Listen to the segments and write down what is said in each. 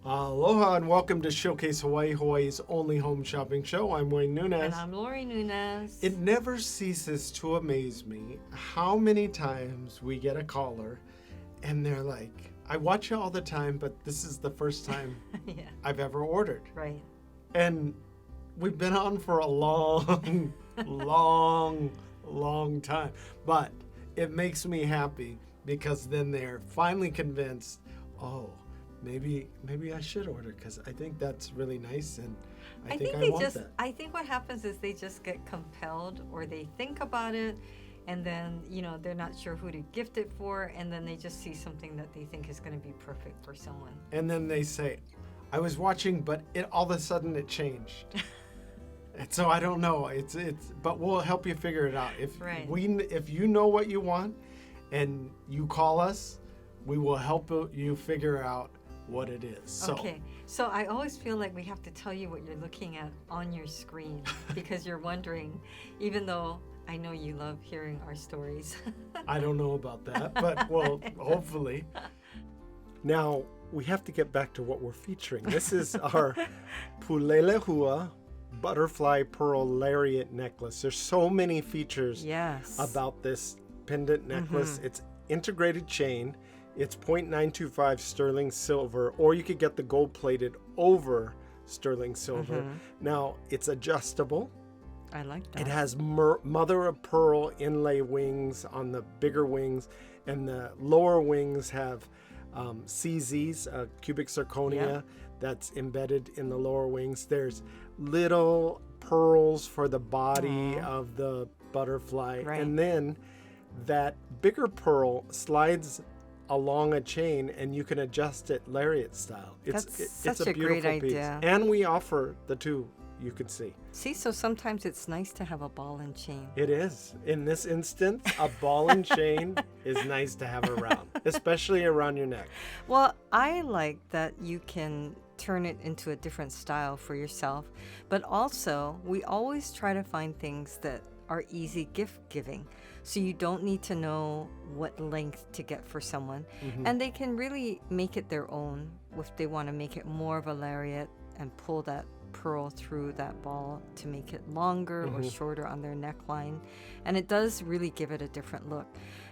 Aloha and welcome to Showcase Hawaii, Hawaii's only home shopping show. I'm Wayne Nunez. And I'm Lori Nunez. It never ceases to amaze me how many times we get a caller and they're like, I watch you all the time, but this is the first time Yeah. I've ever ordered. Right. And we've been on for a long, long time. But it makes me happy because then they're finally convinced, maybe I should order because I think that's really nice and I think I want that. I think what happens is they just get compelled or they think about it and then, they're not sure who to gift it for and then they just see something that they think is going to be perfect for someone. And then they say, I was watching, but all of a sudden it changed. And so I don't know. But we'll help you figure it out. If you know what you want and you call us, we will help you figure out what it is. Okay, so I always feel like we have to tell you what you're looking at on your screen because you're wondering, even though I know you love hearing our stories. I don't know about that, but well, hopefully. Now, we have to get back to what we're featuring. This is our Pulelehua butterfly pearl lariat necklace. There's so many features about this pendant necklace. Mm-hmm. It's integrated chain. It's 0.925 sterling silver, or you could get the gold-plated over sterling silver. Mm-hmm. Now, it's adjustable. I like that. It has mother of pearl inlay wings on the bigger wings, and the lower wings have CZs, cubic zirconia, that's embedded in the lower wings. There's little pearls for the body of the butterfly, and then that bigger pearl slides along a chain and you can adjust it lariat style. It's a beautiful great piece. idea. And we offer the two, you can see. So sometimes it's nice to have a ball and chain. It is. In this instance, a ball and chain is nice to have around, especially around your neck. Well, I like that you can turn it into a different style for yourself, but also we always try to find things that are easy gift giving. So you don't need to know what length to get for someone. Mm-hmm. And they can really make it their own if they want to make it more of a lariat and pull that pearl through that ball to make it longer or shorter on their neckline. And it does really give it a different look.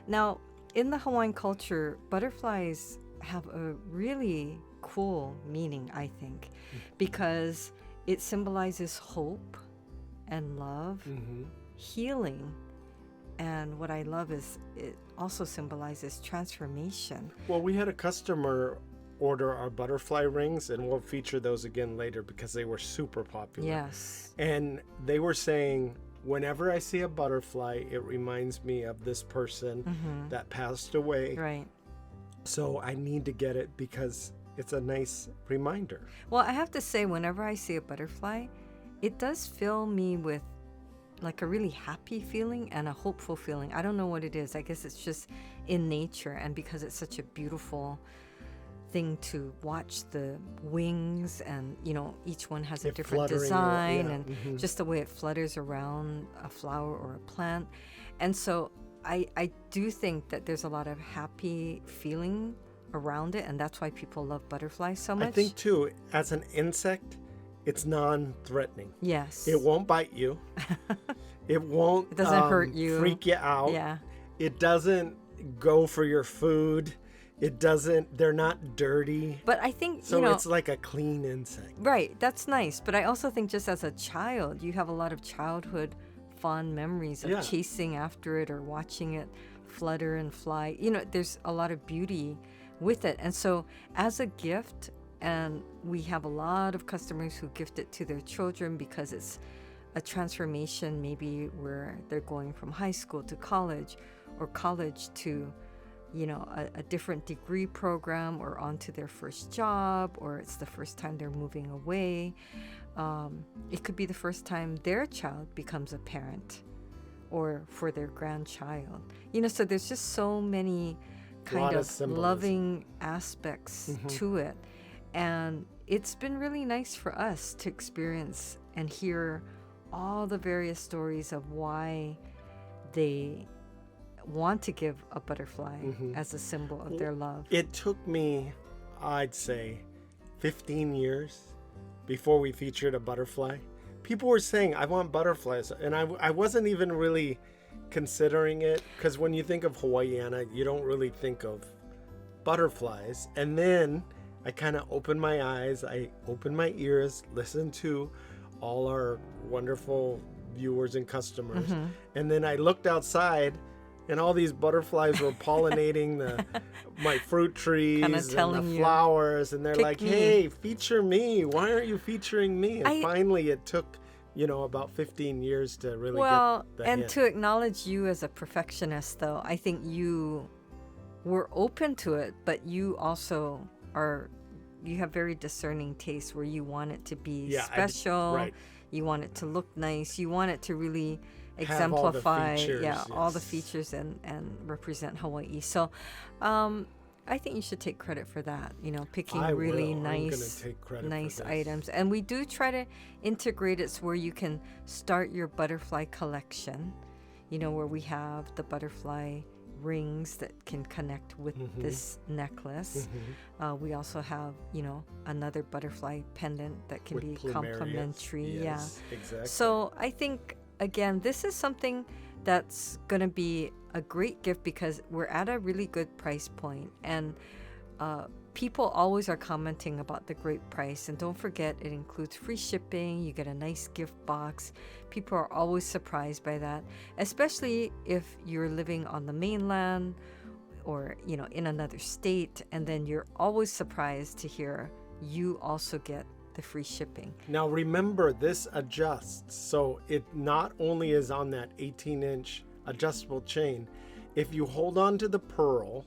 Now, in the Hawaiian culture, butterflies have a really cool meaning, I think, because it symbolizes hope and love, healing. And what I love is it also symbolizes transformation. Well, we had a customer order our butterfly rings, and we'll feature those again later because they were super popular. Yes. And they were saying, whenever I see a butterfly, it reminds me of this person that passed away. Right. So I need to get it because it's a nice reminder. Well, I have to say, whenever I see a butterfly, it does fill me with like a really happy feeling and a hopeful feeling. I don't know what it is. I guess it's just in nature, and because it's such a beautiful thing to watch the wings, and each one has a different design and just the way it flutters around a flower or a plant. And so I do think that there's a lot of happy feeling around it, and that's why people love butterflies so much. I think too, as an insect, it's non-threatening. Yes. It won't bite you. It won't It doesn't hurt you. Freak you out. Yeah. It doesn't go for your food. They're not dirty. But I think, so it's like a clean insect. Right. That's nice. But I also think just as a child, you have a lot of childhood fond memories of chasing after it or watching it flutter and fly. There's a lot of beauty with it. And so as a gift, and we have a lot of customers who gift it to their children because it's a transformation, maybe where they're going from high school to college or college to, a different degree program or onto their first job, or it's the first time they're moving away. It could be the first time their child becomes a parent or for their grandchild. So there's just so many kind of loving aspects to it. And it's been really nice for us to experience and hear all the various stories of why they want to give a butterfly as a symbol of their love. It took me, I'd say, 15 years before we featured a butterfly. People were saying, I want butterflies. And I wasn't even really considering it, because when you think of Hawaiiana, you don't really think of butterflies. And then I kind of opened my eyes, I opened my ears, listened to all our wonderful viewers and customers. Mm-hmm. And then I looked outside, and all these butterflies were pollinating my fruit trees and the flowers. And they're like, hey, feature me. Why aren't you featuring me? And finally it took, about 15 years to really get the hint. To acknowledge you as a perfectionist, though, I think you were open to it, but you also you have very discerning taste where you want it to be special. Right. You want it to look nice. You want it to really Have exemplify all the features, all the features and represent Hawaii. So I think you should take credit for that, picking really nice items. And we do try to integrate it so where you can start your butterfly collection, where we have the butterfly rings that can connect with this necklace. We also have, another butterfly pendant that can be complementary. Yes, exactly. So I think, again, this is something that's going to be a great gift because we're at a really good price point, and people always are commenting about the great price. And don't forget, it includes free shipping. You get a nice gift box. People are always surprised by that, especially if you're living on the mainland or in another state, and then you're always surprised to hear you also get the free shipping. Now remember, this adjusts, so it not only is on that 18-inch adjustable chain. If you hold on to the pearl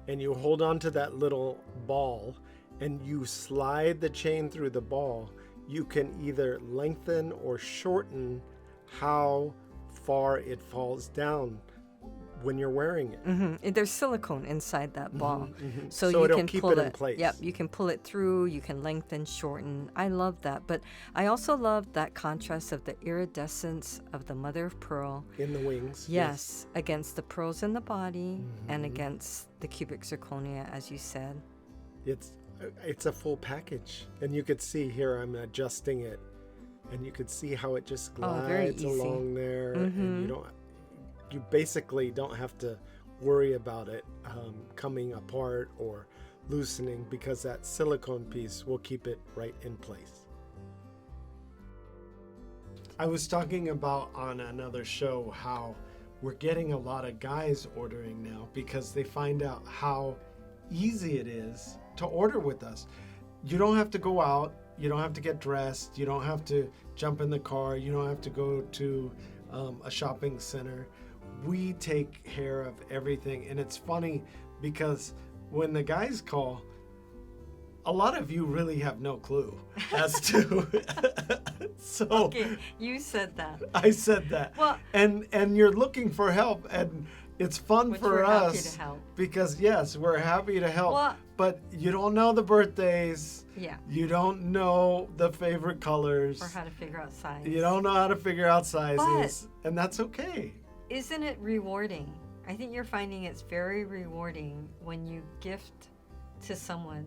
and you hold on to that little ball and you slide the chain through the ball, you can either lengthen or shorten how far it falls down when you're wearing it. There's silicone inside that ball, so you it'll can keep pull it in place. Yep, you can pull it through. You can lengthen, shorten. I love that, but I also love that contrast of the iridescence of the mother of pearl in the wings. Yes, against the pearls in the body and against the cubic zirconia, as you said. It's a full package, and you could see here I'm adjusting it, and you could see how it just glides along there, and you basically don't have to worry about it coming apart or loosening, because that silicone piece will keep it right in place. I was talking about on another show how we're getting a lot of guys ordering now because they find out how easy it is to order with us. You don't have to go out, you don't have to get dressed, you don't have to jump in the car, you don't have to go to a shopping center. We take care of everything. And it's funny because when the guys call, a lot of you really have no clue as to so Okay, you said that. I said that. Well, and you're looking for help, and it's fun which for we're us happy to help. because yes, we're happy to help. Well, but you don't know the birthdays. yeah. You don't know the favorite colors. Or how to figure out size. You don't know how to figure out sizes, and that's okay. Isn't it rewarding? I think you're finding it's very rewarding when you gift to someone.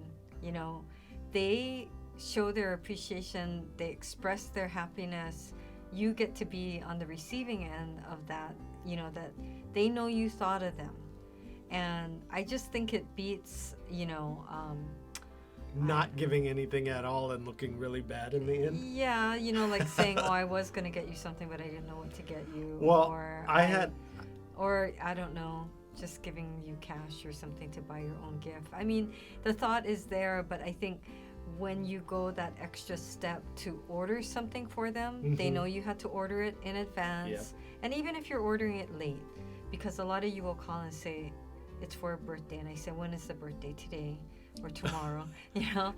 They show their appreciation, they express their happiness. You get to be on the receiving end of that, that they know you thought of them. And I just think it beats, not giving anything at all and looking really bad in the end. Yeah, like saying, oh, I was going to get you something, but I didn't know what to get you. Well, or I don't know, just giving you cash or something to buy your own gift. I mean, the thought is there, but I think when you go that extra step to order something for them, they know you had to order it in advance. Yep. And even if you're ordering it late, because a lot of you will call and say, it's for a birthday. And I said, when is the birthday? Today or tomorrow?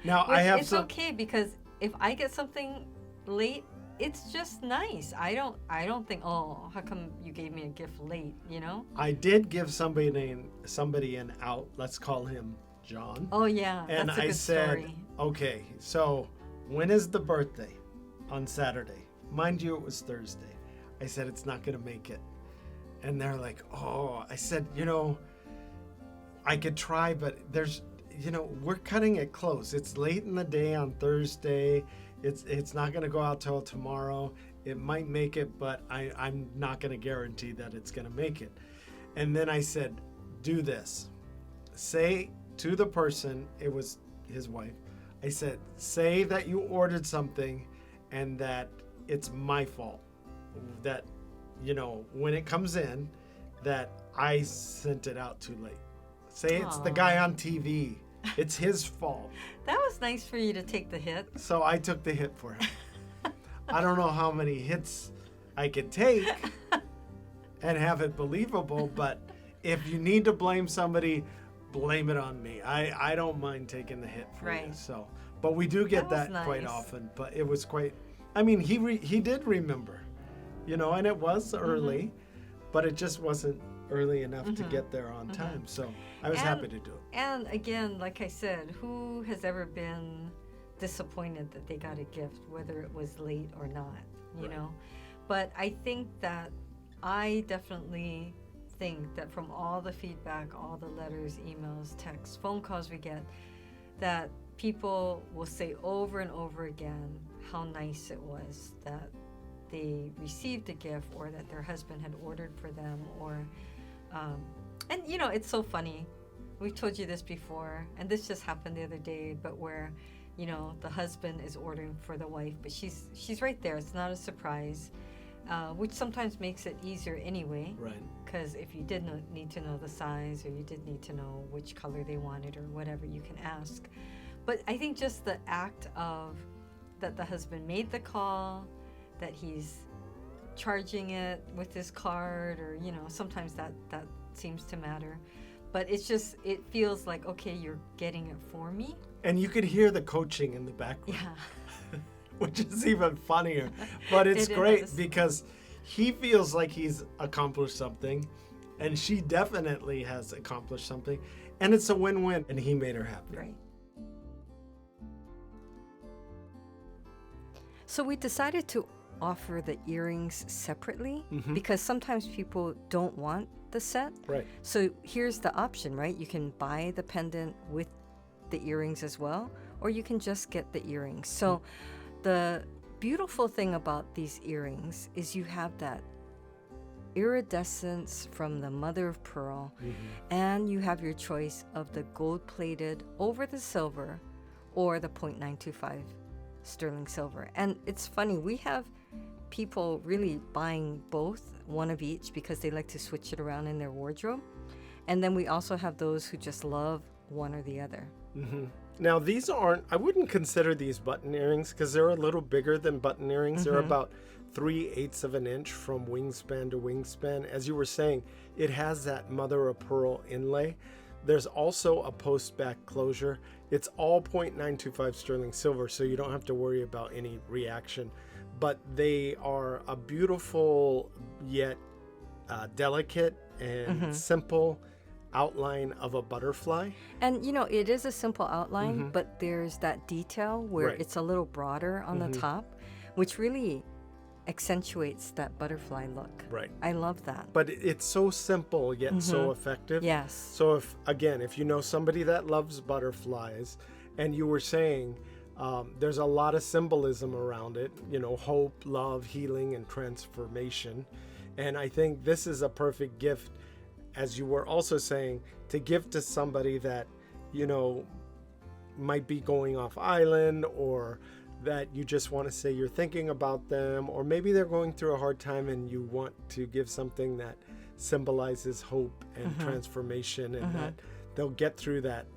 Now it's okay, because if I get something late, it's just nice. I don't think, oh, how come you gave me a gift late, I did give somebody an out. Let's call him John. Oh yeah, and that's a I good said, story. okay, so when is the birthday? On Saturday. Mind you, it was Thursday. I said, it's not going to make it. And they're like, oh, I said, I could try, but we're cutting it close. It's late in the day on Thursday. It's not going to go out till tomorrow. It might make it, but I'm not going to guarantee that it's going to make it. And then I said, do this. Say to the person, it was his wife, I said, say that you ordered something and that it's my fault. That, when it comes in, that I sent it out too late. Say it's the guy on TV. It's his fault. That was nice for you to take the hit. So I took the hit for him. I don't know how many hits I could take and have it believable, but if you need to blame somebody, blame it on me. I don't mind taking the hit for you. So, but we do get that quite often. But it was quite. I mean, he did remember, and it was early, but it just wasn't early enough to get there on time. So I was happy to do it. And again, like I said, who has ever been disappointed that they got a gift, whether it was late or not, you know? But I think that I definitely think that from all the feedback, all the letters, emails, texts, phone calls we get, that people will say over and over again how nice it was that they received a gift or that their husband had ordered for them, or and it's so funny, we've told you this before, and this just happened the other day, but where the husband is ordering for the wife, but she's right there, it's not a surprise, which sometimes makes it easier anyway, right? Because if you did need to know the size, or you did need to know which color they wanted or whatever, you can ask. But I think just the act of that the husband made the call, that he's charging it with his card, or sometimes that seems to matter, but it feels like, okay, you're getting it for me. And you could hear the coaching in the background, which is even funnier. But it's great because he feels like he's accomplished something, and she definitely has accomplished something, and it's a win-win, and he made her happy. Right. So we decided to offer the earrings separately because sometimes people don't want the set. Right. So here's the option, right? You can buy the pendant with the earrings as well, or you can just get the earrings. So the beautiful thing about these earrings is you have that iridescence from the mother of pearl, and you have your choice of the gold-plated over the silver or the 0.925 sterling silver. And it's funny, we have people really buying both, one of each, because they like to switch it around in their wardrobe. And then we also have those who just love one or the other. Now, these I wouldn't consider these button earrings because they're a little bigger than button earrings. They're about 3/8 of an inch from wingspan to wingspan. As you were saying, it has that mother of pearl inlay. There's also a post-back closure. It's all 0.925 sterling silver, so you don't have to worry about any reaction. But they are a beautiful yet delicate and simple outline of a butterfly. And it is a simple outline, but there's that detail where it's a little broader on the top, which really accentuates that butterfly look. Right. I love that. But it's so simple yet so effective. Yes. So if you know somebody that loves butterflies, and you were saying there's a lot of symbolism around it, hope, love, healing, and transformation. And I think this is a perfect gift, as you were also saying, to give to somebody that, might be going off island, or that you just want to say you're thinking about them, or maybe they're going through a hard time and you want to give something that symbolizes hope and transformation, and that they'll get through that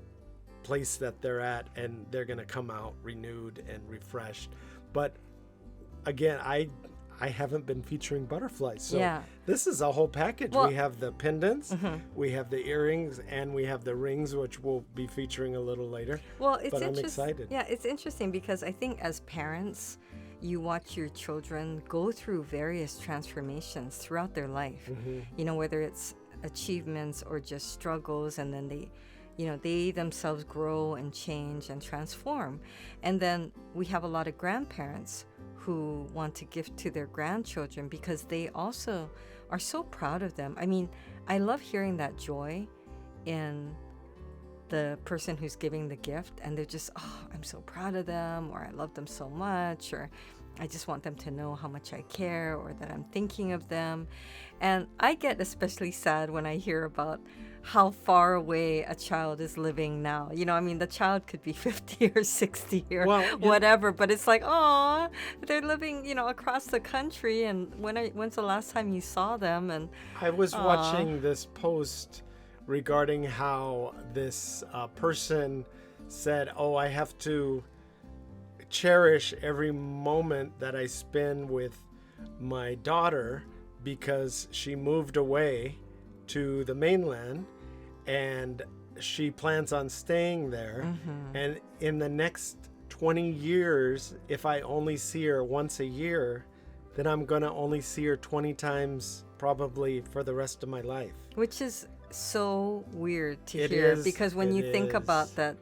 place that they're at and they're going to come out renewed and refreshed. But again, I haven't been featuring butterflies, so this is a whole package. We have the pendants, we have the earrings, and we have the rings, which we'll be featuring a little later. Well, but I'm excited. Yeah, it's interesting because I think as parents, you watch your children go through various transformations throughout their life. Whether it's achievements or just struggles, and then they themselves grow and change and transform. And then we have a lot of grandparents who want to give to their grandchildren because they also are so proud of them. I mean, I love hearing that joy in the person who's giving the gift, and they're just, oh, I'm so proud of them, or I love them so much, or I just want them to know how much I care, or that I'm thinking of them. And I get especially sad when I hear about how far away a child is living now. You know, I mean, the child could be 50 or 60 or whatever, but it's like, oh, they're living, you know, across the country. And when's the last time you saw them? And I was watching this post regarding how this person said, oh, I have to cherish every moment that I spend with my daughter because she moved away to the mainland and she plans on staying there. And in the next 20 years, if I only see her once a year, then I'm gonna only see her 20 times probably for the rest of my life. Which is so weird to hear, because when you think about that,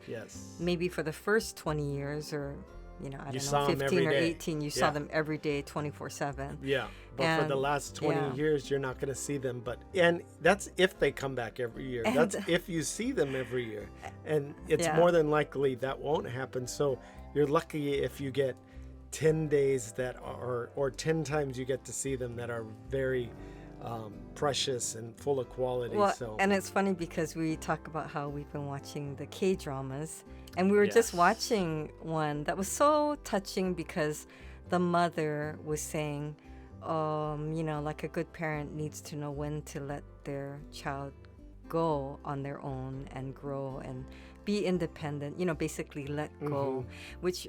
maybe for the first 20 years, or you know, I don't know, 15 or 18, you saw them every day, 24/7. Yeah, but for the last 20 years, you're not going to see them. And that's if they come back every year. That's if you see them every year. And it's more than likely that won't happen. So you're lucky if you get 10 days that are, or 10 times you get to see them that are very precious and full of quality. Well, and it's funny because we talk about how we've been watching the K-dramas, and we were just watching one that was so touching because the mother was saying, you know, like a good parent needs to know when to let their child go on their own and grow and be independent, you know, basically let go, which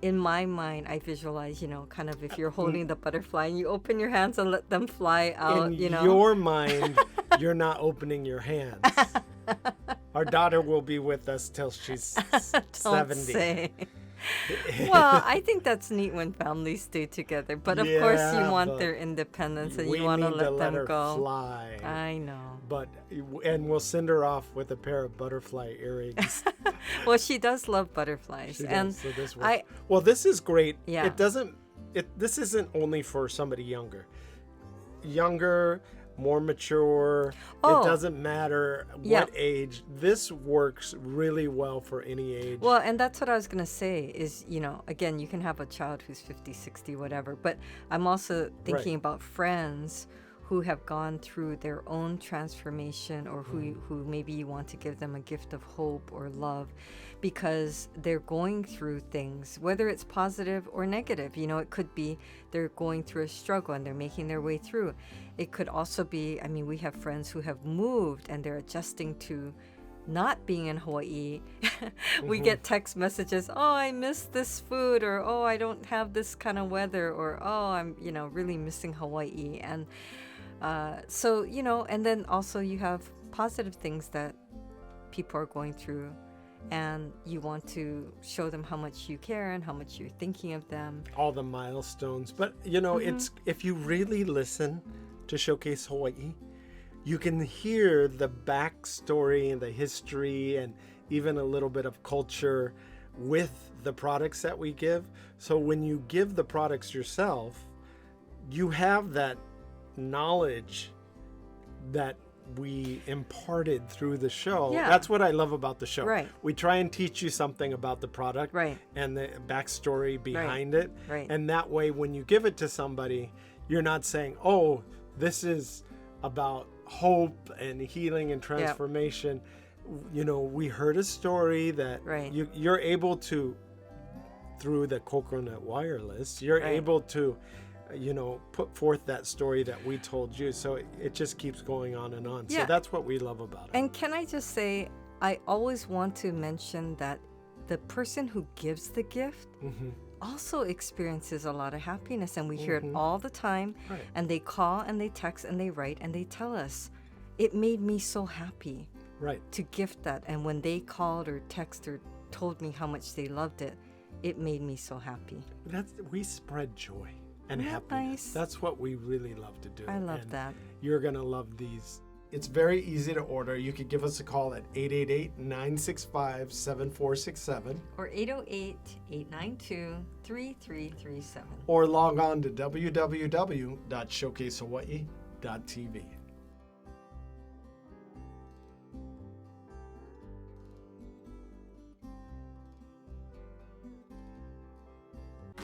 in my mind, I visualize, you know, kind of if you're holding the butterfly and you open your hands and let them fly out, you know. In your mind, you're not opening your hands. Our daughter will be with us till she's 70. Say. Well, I think that's neat when families stay together. But of course, you want their independence and you want to let them go. Fly. I know. And we'll send her off with a pair of butterfly earrings. Well, she does love butterflies. She and does, so this works. Well, this is great. Yeah. This isn't only for somebody younger, more mature. It doesn't matter what age. This works really well for any age. Well, and that's what I was going to say is, you know, again, you can have a child who's 50, 60, whatever. But I'm also thinking about friends who have gone through their own transformation, or who maybe you want to give them a gift of hope or love because they're going through things, whether it's positive or negative. You know, it could be they're going through a struggle and they're making their way through. It could also be, I mean, we have friends who have moved and they're adjusting to not being in Hawaii. We get text messages, oh, I miss this food, or oh, I don't have this kind of weather, or oh, I'm, you know, really missing Hawaii. And so, you know, and then also you have positive things that people are going through, and you want to show them how much you care and how much you're thinking of them. All the milestones. But, you know, it's, if you really listen to Showcase Hawaii, you can hear the backstory and the history and even a little bit of culture with the products that we give. So when you give the products yourself, you have that knowledge that we imparted through the show. That's what I love about the show. We try and teach you something about the product and the backstory behind it. And that way, when you give it to somebody, you're not saying, oh, this is about hope and healing and transformation. You know, we heard a story that you're able to, through the coconut wireless, you're able to, you know, put forth that story that we told you. So it just keeps going on and on. So that's what we love about it. And can I just say, I always want to mention that the person who gives the gift also experiences a lot of happiness, and we hear it all the time. And they call and they text and they write and they tell us, it made me so happy to gift that. And when they called or texted or told me how much they loved it, it made me so happy. We spread joy and happiness. That's what we really love to do. I love that. You're going to love these. It's very easy to order. You could give us a call at 888-965-7467. Or 808-892-3337. Or log on to www.showcasehawaii.tv.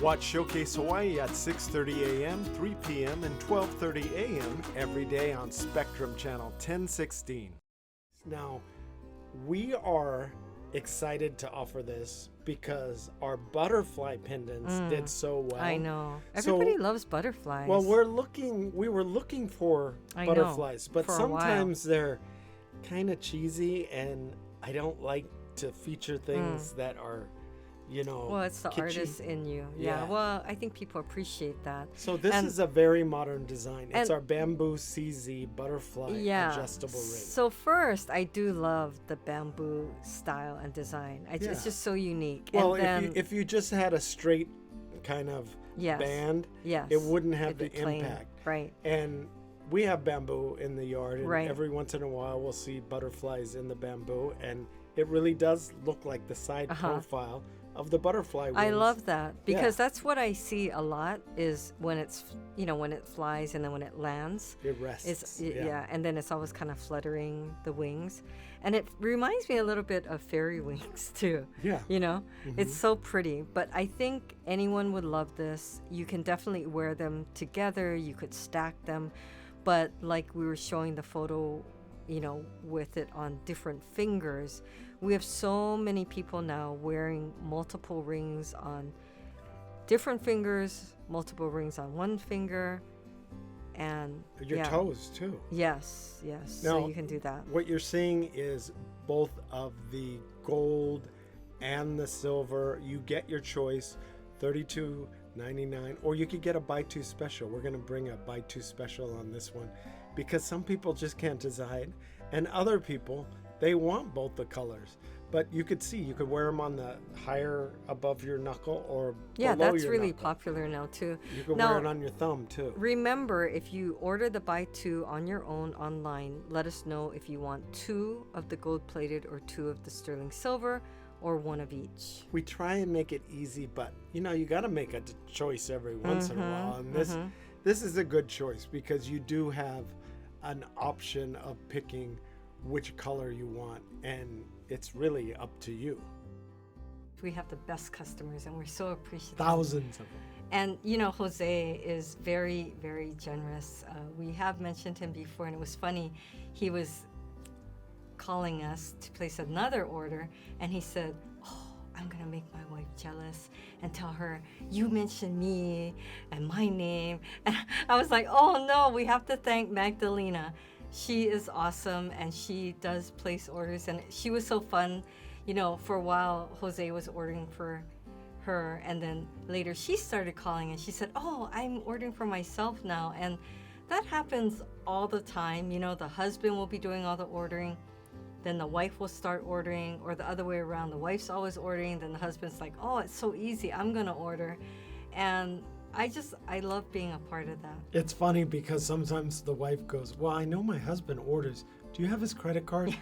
Watch Showcase Hawaii at 6:30 a.m., 3 p.m., and 12:30 a.m. every day on Spectrum Channel 1016. Now, we are excited to offer this because our butterfly pendants did so well. I know. Everybody loves butterflies. Well, we were looking for butterflies, but for sometimes they're kind of cheesy, and I don't like to feature things that are, well, it's the kitschy. artist in you. Yeah. Well, I think people appreciate that. So this is a very modern design. It's our bamboo CZ butterfly adjustable ring. So first, I do love the bamboo style and design. It's just so unique. Well, and then, if you just had a straight kind of band, it wouldn't have the plain, impact. Right. And we have bamboo in the yard, and Right. every once in a while we'll see butterflies in the bamboo, and it really does look like the side profile of the butterfly wings. I love that because that's what I see a lot is when it's, when it flies and then when it lands. It rests. And then it's always kind of fluttering the wings. And it reminds me a little bit of fairy wings too. Yeah. It's so pretty. But I think anyone would love this. You can definitely wear them together. You could stack them. But like we were showing the photo, with it on different fingers, we have so many people now wearing multiple rings on different fingers, multiple rings on one finger, and your toes too. Yes. Now, So you can do that. What you're seeing is both of the gold and the silver. You get your choice, $32.99, or you could get a buy two special. We're going to bring a buy two special on this one because some people just can't decide, and other people, they want both the colors. But you could wear them on the higher above your knuckle or below that's your really knuckle. popular now too. You can wear it on your thumb too. Remember, if you order the buy two on your own online, let us know if you want 2 of the gold plated or 2 of the sterling silver or 1 of each. We try and make it easy, but you got to make a choice every once in a while. And this is a good choice because you do have an option of picking which color you want, and it's really up to you. We have the best customers and we're so appreciative. Thousands of them. And Jose is very, very generous. We have mentioned him before, and it was funny. He was calling us to place another order, and he said, I'm gonna make my wife jealous and tell her you mentioned me and my name. And I was like, oh no, we have to thank Magdalena. She is awesome, and she does place orders, and she was so fun. For a while Jose was ordering for her, and then later she started calling and she said, oh, I'm ordering for myself now. And that happens all the time. The husband will be doing all the ordering, then the wife will start ordering, or the other way around. The wife's always ordering, then the husband's like, oh, it's so easy, I'm gonna order. And I love being a part of that. It's funny because sometimes the wife goes, well, I know my husband orders. Do you have his credit card?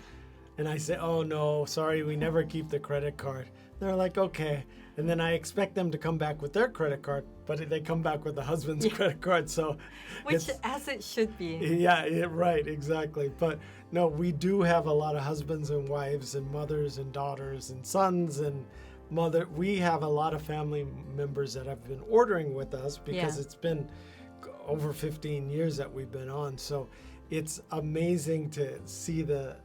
And I say, oh no, sorry, we never keep the credit card. They're like, okay. And then I expect them to come back with their credit card, but they come back with the husband's credit card. So, which as it should be. Yeah, right, exactly. But no, we do have a lot of husbands and wives and mothers and daughters and sons and mother. We have a lot of family members that have been ordering with us because it's been over 15 years that we've been on. So it's amazing to see the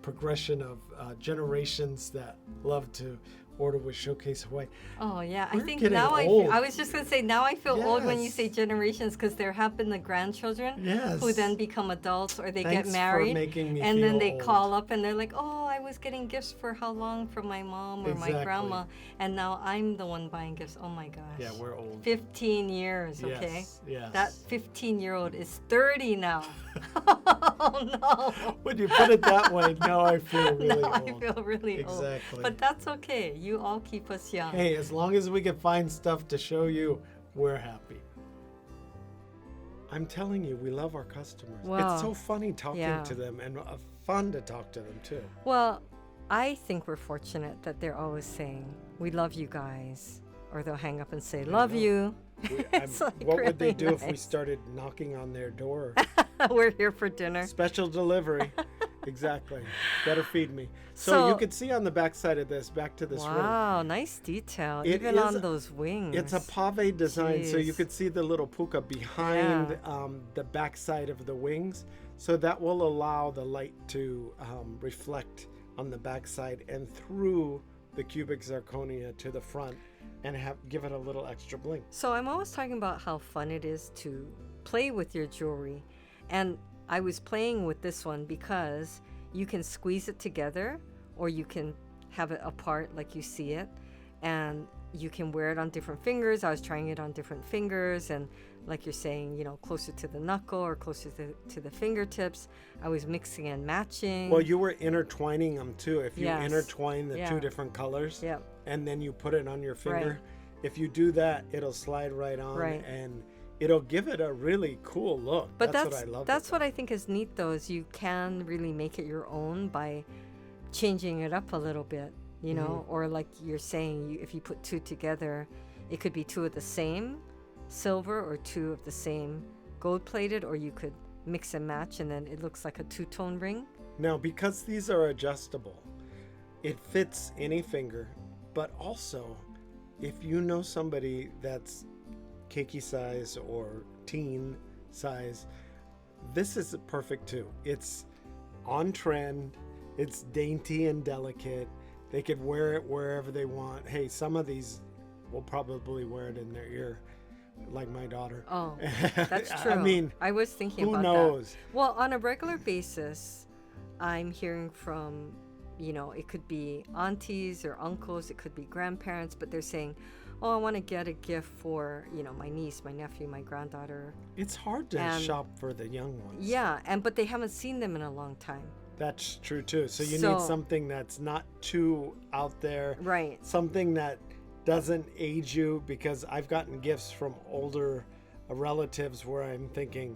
progression of generations that love to order with Showcase Hawaii. Oh yeah, We're I think getting now old. I was just gonna say now I feel old when you Yes. say generations, because there have been the grandchildren who Yes. then become adults or they Thanks get married, for making me and feel then they old. call up and they're like, oh, I was getting gifts for how long from my mom or my Exactly. grandma, and now I'm the one buying gifts. Oh my gosh. Yeah, we're old. 15 years, okay? Yes. That 15-year-old is 30 now. Oh no. When you put it that way, now I feel really Now old. I feel really old. Exactly. But that's okay. You all keep us young. Hey, as long as we can find stuff to show you, we're happy. I'm telling you, we love our customers. Wow. It's so funny talking Yeah. to them and fun to talk to them too. Well, I think we're fortunate that they're always saying, we love you guys. Or they'll hang up and say, love know. you. What would they do if we started knocking on their door? We're here for dinner. Special delivery. exactly. Better feed me. So you can see on the back side of this, back to this ring. Wow, nice detail. It Even is- on those wings. It's a pave design, so you Jeez. could see the little puka behind the back side of the wings. So that will allow the light to reflect on the back side and through the cubic zirconia to the front and give it a little extra bling. So I'm always talking about how fun it is to play with your jewelry. And I was playing with this one because you can squeeze it together or you can have it apart like you see it. And you can wear it on different fingers. I was trying it on different fingers, and like you're saying, you know, closer to the knuckle or closer to the fingertips. I was mixing and matching. Well, you were intertwining them too. If you Yes. intertwine the Yeah. two different colors Yep. and then you put it on your finger, Right. if you do that, it'll slide right on Right. and it'll give it a really cool look. But that's what I love. that's what I think is neat though, is you can really make it your own by changing it up a little bit, you know, or like you're saying, if you put two together, it could be two of the same silver or two of the same gold plated, or you could mix and match and then it looks like a two-tone ring. Now, because these are adjustable, it fits any finger, but also if you know somebody that's keiki size or teen size, this is perfect too. It's on trend, it's dainty and delicate. They could wear it wherever they want. Hey, some of these will probably wear it in their ear, like my daughter. Oh, that's true. I mean, I was thinking who about knows? that. Well, on a regular basis, I'm hearing from, you know, it could be aunties or uncles, it could be grandparents, but they're saying, oh, I want to get a gift for, you know, my niece, my nephew, my granddaughter. It's hard to And- shop for the young ones. Yeah, but they haven't seen them in a long time. That's true too. So you So- need something that's not too out there. Right. Something that doesn't age you, because I've gotten gifts from older relatives where I'm thinking,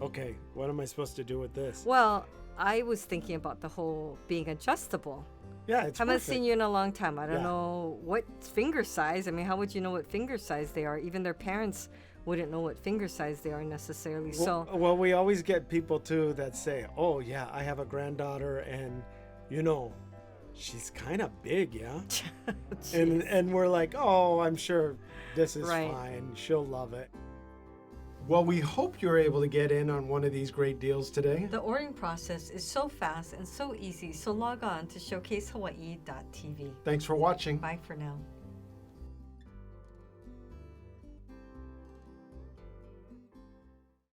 okay, what am I supposed to do with this? Well, I was thinking about the whole being adjustable. Yeah, it's Haven't perfect. seen you in a long time. I don't Yeah. know what finger size. I mean, how would you know what finger size they are? Even their parents wouldn't know what finger size they are necessarily. Well, we always get people too that say, oh yeah, I have a granddaughter and you know, she's kind of big, yeah? and we're like, oh, I'm sure this is Right. fine. She'll love it. Well, we hope you're able to get in on one of these great deals today. The ordering process is so fast and so easy, so log on to showcasehawaii.tv. Thanks for watching. Bye for now.